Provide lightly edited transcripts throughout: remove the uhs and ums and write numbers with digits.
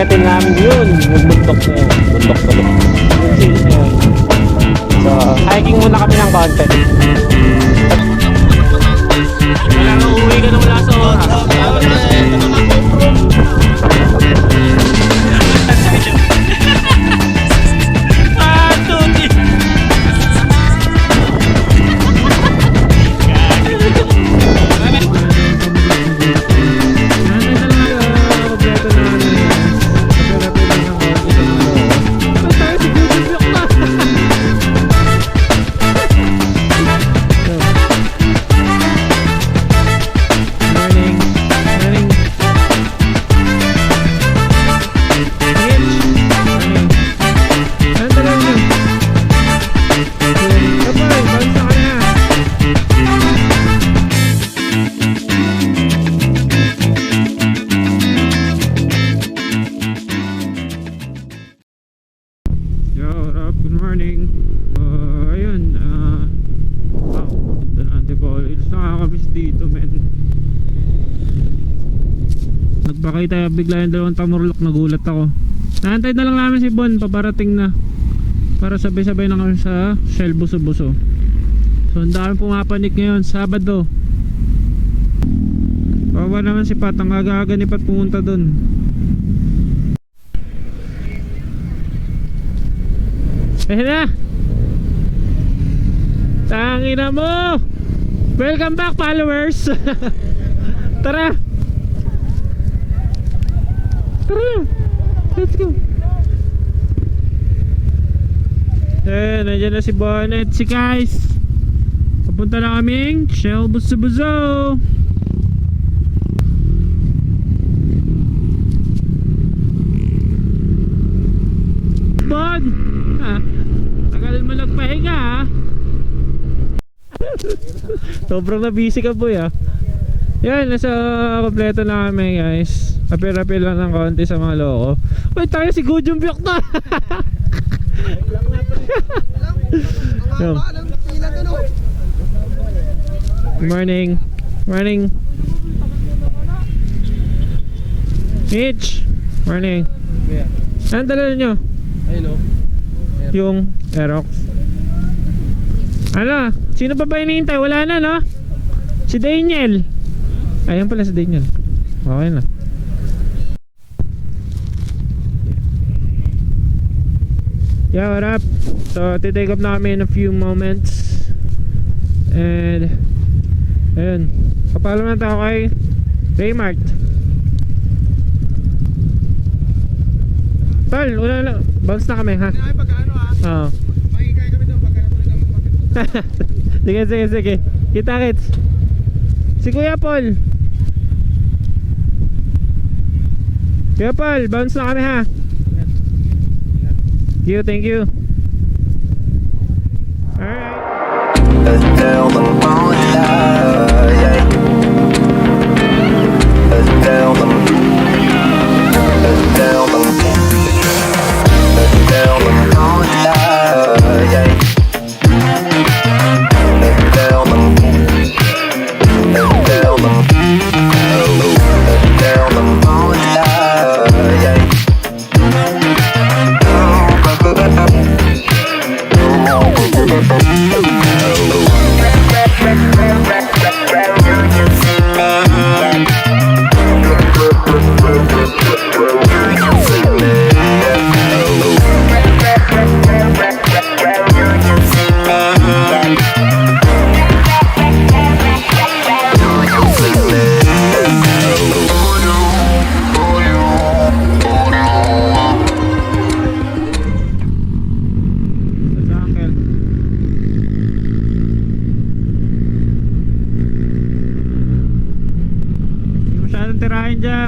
darating namin yun, yung bundok na yun. Bundok tuloy. Yung hill na yun. So, hiking muna kami ng konti. Kailangan uuwi ka na wala sa oras. Nagpakita bigla yung dalawang tamurlok, nagulat ako. Naantay na lang namin si Bon, paparating na para sabay-sabay na kami sa Shell Buso-Buso. So ang dami pumapanik ngayon, Sabado. Bawa naman si Pat, ang aga-aga ni Pat pumunta dun. Na! Tangina mo! Welcome back, followers! Tara! Tara! Let's go! Nandiyan na si Bonnet, si guys! Papunta na kaming Shell Buso-Buso! Bon! Tagal mo nagpahinga ha? Sobrang na busy ka boy ha. Yan, nasa kompleto na kami guys. Apir-apir lang ng konti sa mga loko. Uy, tayo si Gujum Byok na. Good morning. Morning. Mitch. Morning. Anong dala nyo? Ayun o. Yung Aerox. Ano? Sino pa ba hinihintay? Wala na no? Si Daniel. Ayun pala si Daniel. Okay na. Yeah, what up? So, titake up na kami in a few moments. And ayun, papalo na tayo kay Raymart. Tol, wala lang. Bounce na kami ha. Ay, pagkaano ha? Oo. Makikaya kami doon pagkaano mo lang bakit. Sige, sige, sige. Kita kits. Si Kuya Paul. Kuya Paul, bounce na kami ha. Thank you. Alright.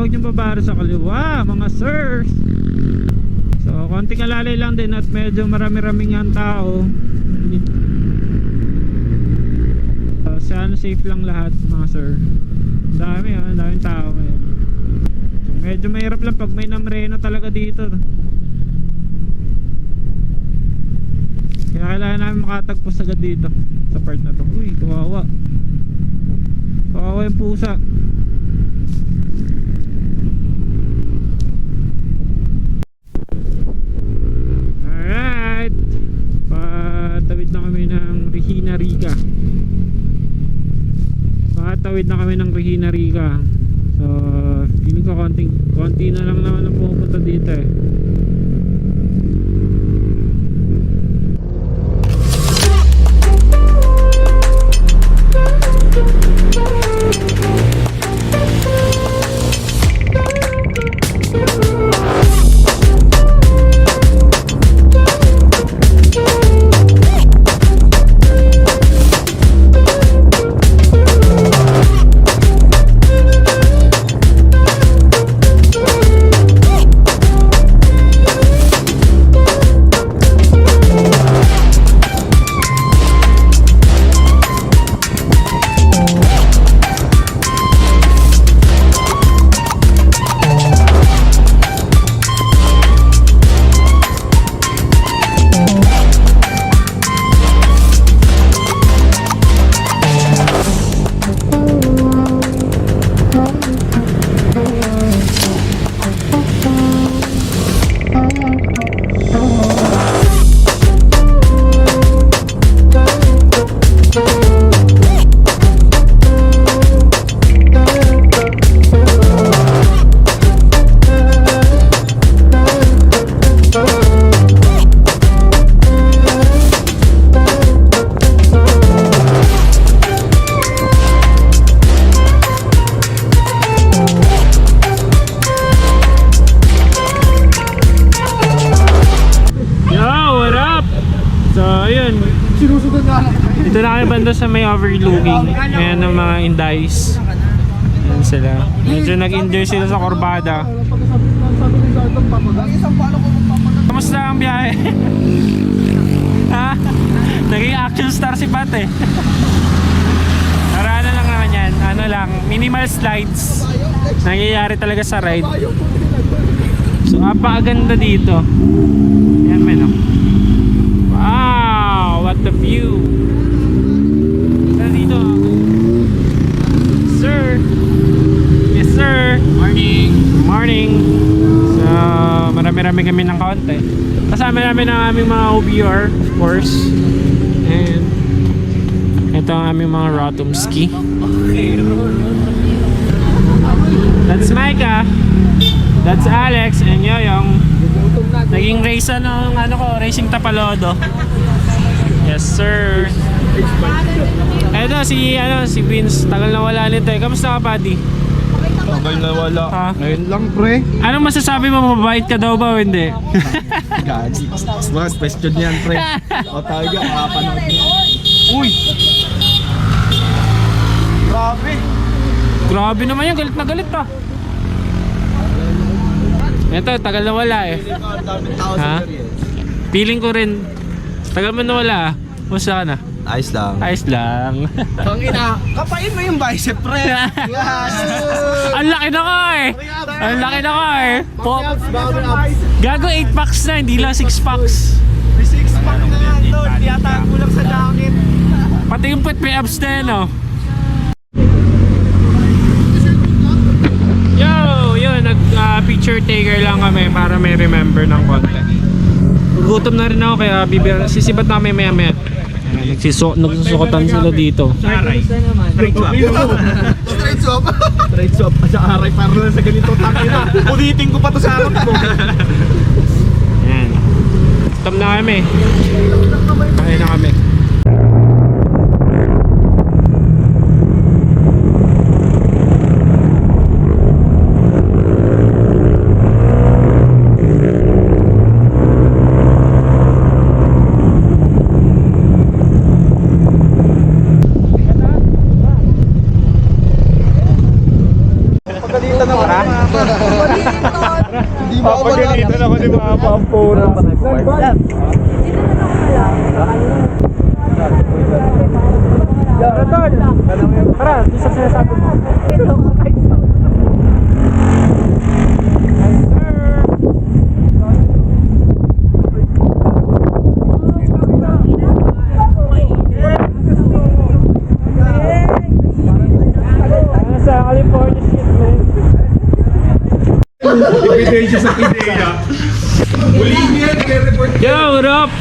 Huwag niyong babara sa kaliwa mga sirs. So konting alalay lang din at medyo marami-raming ang tao. Sana safe lang lahat mga sir. Dami daming tao ngayon. So medyo mahirap lang pag may namreno talaga dito. Kaya kailangan namin makatagpos agad dito sa part na to. Uy, kawawa. Kawawa yung pusa. tatawid na kami ng Regina Rica. So feeling ko konti na lang naman ang pupunta dito eh. Sinusunod na lang. Dito na kami banda sa may overlooking. Ayan ang mga Indies. Ayan sila. Medyo nag-enjoy sila sa Corbada. Kamusta ang biyahe? Ha? Naging action star si Pat eh. Para ano lang naman yan. Ano lang, minimal slides. Nangyayari talaga sa ride. So apakaganda dito. Ayan men oh. Wow, what the view. Dito. Sir. Yes sir. Morning. Morning. So marami-rami kami ng kaunti. Kasama namin ang aming mga OBR, of course. And ito ang aming mga Rotomski. That's Micah. That's Alex and Yoyong. Naging race ng Racing Tapalodo. Yes sir. Eto si Vince, tagal na wala nito eh. Kamusta ka, buddy? Tagal na wala. Ha? Ngayon lang pre. Anong masasabi mo, mabait ka daw ba o hindi? Gaji. Mga question yan pre. O tayo yung makapanood niya. Uy! Grabe! Grabe naman yan, galit na galit ah. Ito, tagal na wala eh. Ha? Feeling ko rin, tagal mo na wala ah. Musta ka na? Ayos lang. Ayos lang. Tangina, kapain mo yung bicep pre. Yes! Ang laki na ko eh. Ang laki na ko eh. Bubble ups. Gago 8 packs na, hindi lang 6 packs. May 6 pack na nga doon. Hindi yata kulang sa jacket. Pati yung put may abs na yan oh. Yo! Yun, nag-picture taker lang kami para may remember ng konti. Gugutom na rin ako kaya sisibat na kami maya maya. Nagsusukotan sila dito. Straight swap. Straight swap. Sa aray para lang sa ganito takina. Ulitin ko pa to sa harap mo. Ayan. Gutom na kami. Kain na kami. Pagalitan naman ang hindi mo ako pagalitan naman yung mga pampura. Tara, isa sinasabi mo. Sa California shit, man. Ebidensya sa ideya. Huliin niya, nag-report. Yo, what up?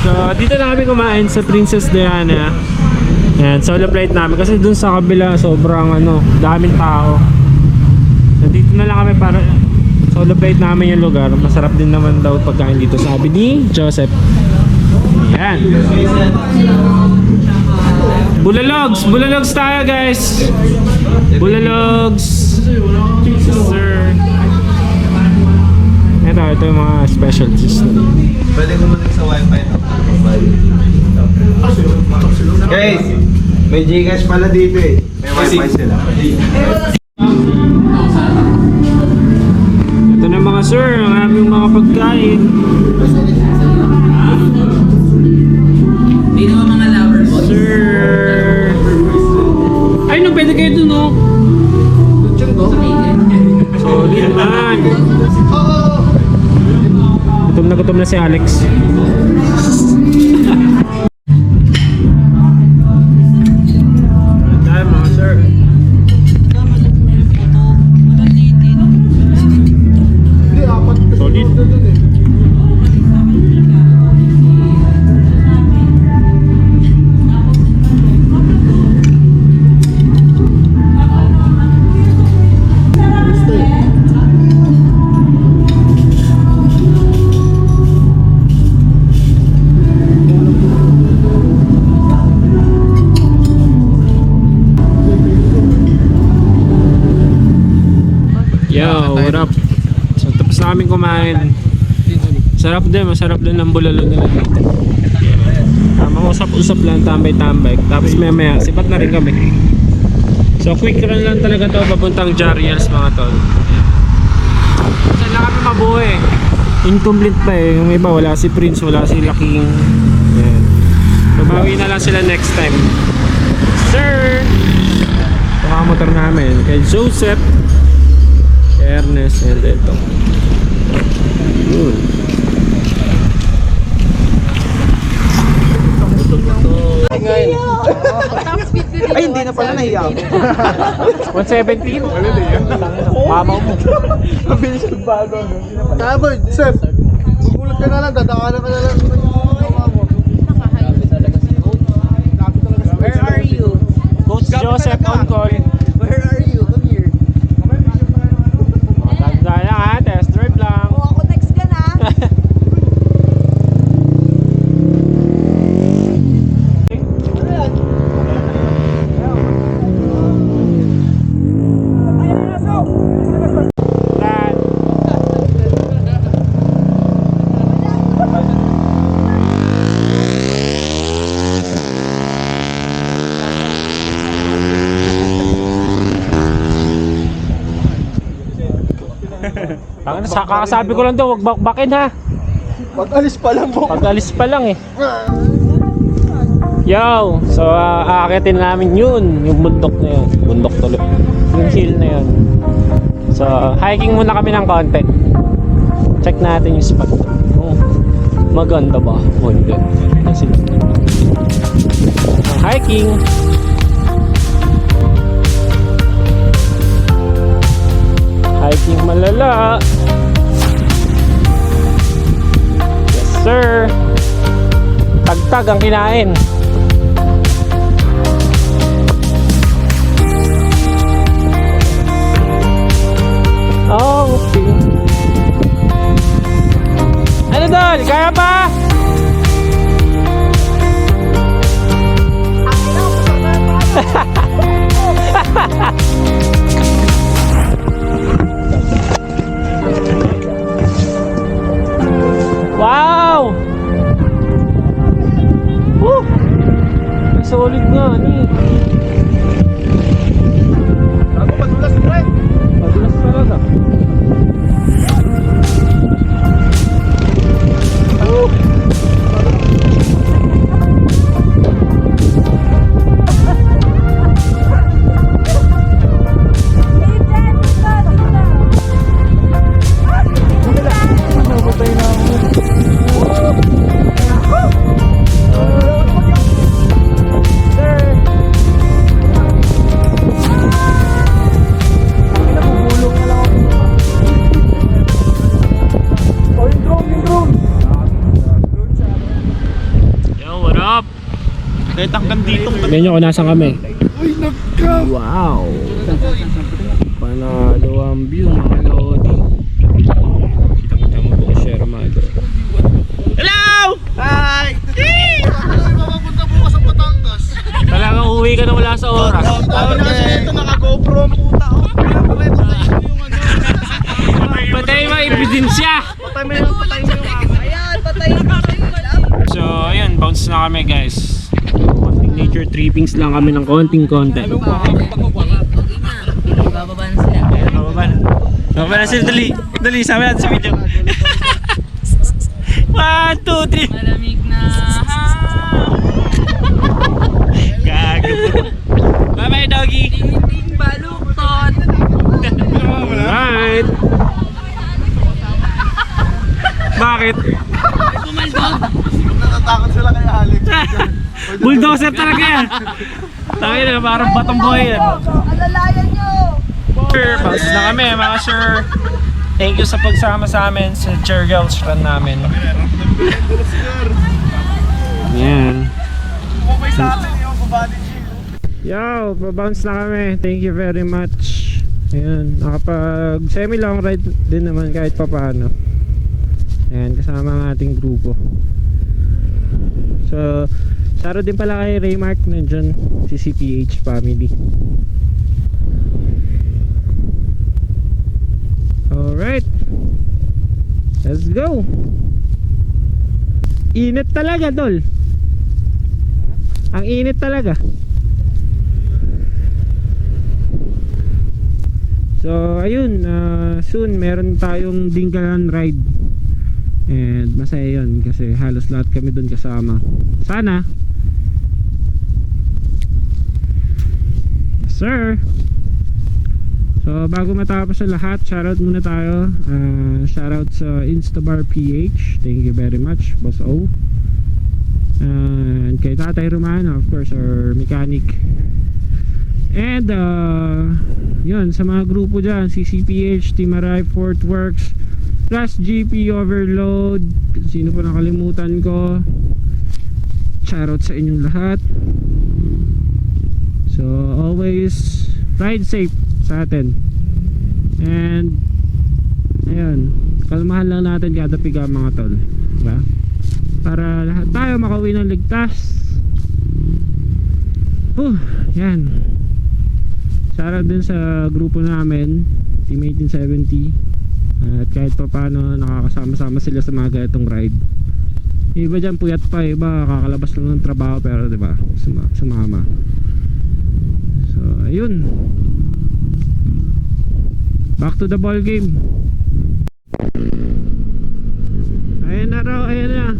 So, dito na kami kumain sa Princess Diana. Yan, solo flight namin kasi dun sa kabila sobrang daming tao. So dito na lang kami para solo flight namin yung lugar. Masarap din naman daw pagkain dito, sabi ni Joseph. Yan. Bulalogs! Bulalogs tayo guys! Bulalogs! Sir! Ito yung mga specialties na. Pwede kumanig sa wifi na. Guys, may Gcash pala dito eh. May wifi sila. Ito na mga sir, ang aming mga pagkain. Dito mga lovers. Sir! Ay, no, pwede kayo dun, oh. Solid man. Gutom na si Alex. Dahil mga sir. Solid. Yo, what up? So tapos namin kumain. Masarap din ang bulalo nila dito. Usap-usap lang, tambay-tambay. Tapos maya sipat na rin kami. So quick run lang talaga to papuntang Jariels mga tol. Saan lang kami mabuhay? Incomplete pa eh. Yung iba wala si Prince, wala si Laking. Yan. Babawi na lang sila next time. Sir! Ito ang motor namin kay Joseph, Ernest, and ito. Ay, hindi na pala nahiya ako. 117? Mama mo. Mabilis yung bago. Boy, Sir, magulat ka na lang, dadaanan ka na lang. Where are you? Coach Joseph on call. Where are you? Come here. Ganda lang ha, test drive lang. O ako next ka na. Kakasabi ko lang daw, wag bakbakin ha. Pag-alis pa lang po. Pag-alis pa lang eh. Yo, so aakitin namin yun, yung bundok na yun. Bundok tuloy. Yung hill na yun. So, hiking muna kami ng konti. Check natin yung spot. Oh, maganda ba? Oh, hindi. Kasi hiking. Hiking malala. Yes sir. Tagtag ang kinain. Oh, okay. Ano dol? Kaya pa? Wow! Woo! Solid nga ni. Ako, madulas mo rin. Madulas talaga. Tingnan nyo kung nasan kami. Wow! Panalo ang view mga lodi. Kitang-kita mo po share mga. Hello! Hi! Mapapunta bukas sa Batangas. Talagang uwi ka na wala sa oras. Tawag kasi ito naka-GoPro ang puta. Patay mo ebidensya! Patay mo yung Ayan, patayin ko kayo. So ayun, bounce na kami guys. Konting nature trippings lang kami ng konting content. Bababa na sila. Bababa na sila, dali. Dali, sabi natin sa video. 1, 2, 3. Malamig na Gago. Bye bye doggy. Ding baluktot. Alright. Bakit? Natatakot sila kay Alex. Bulldozer talaga yan. Tayo na, parang batong boy yan. Alalayan nyo. Sir, bounce na kami mga sir. Thank you sa pagsama sa amin sa Chair Girls run namin. Yan. Bumay sa atin yung body chill. Yo, pa-bounce na kami. Thank you very much. Ayan, nakapag semi-long ride din naman kahit pa paano. Ayan, kasama ang ating grupo. So, shoutout din pala kay Raymark, nandyan si CPH family. Alright, let's go. Init talaga, tol. Ang init talaga. So ayun, soon meron tayong Dingalan ride. And masaya yun kasi halos lahat kami doon kasama. Sana. Sir. So bago matapos sa lahat, shoutout muna tayo. Shoutout sa Instabar PH. Thank you very much, Boss O. And kay Tatay Romano, of course, our mechanic. And yun, sa mga grupo dyan, CCPH, Team Aray, Fort Works, plus GP Overload, sino pa nakalimutan ko, shoutout sa inyong lahat. So always ride safe sa atin. And ayun, kalmahan lang natin kada piga mga tol, diba? Para lahat tayo makauwi ng ligtas. Yan. Shoutout din sa grupo namin, Team 1870. At kahit pa paano nakakasama-sama sila sa mga ganitong ride. Yung iba dyan puyat pa, iba kakalabas lang ng trabaho pero diba, sumama. So ayun, back to the ball game. Ayan na raw, ayan na.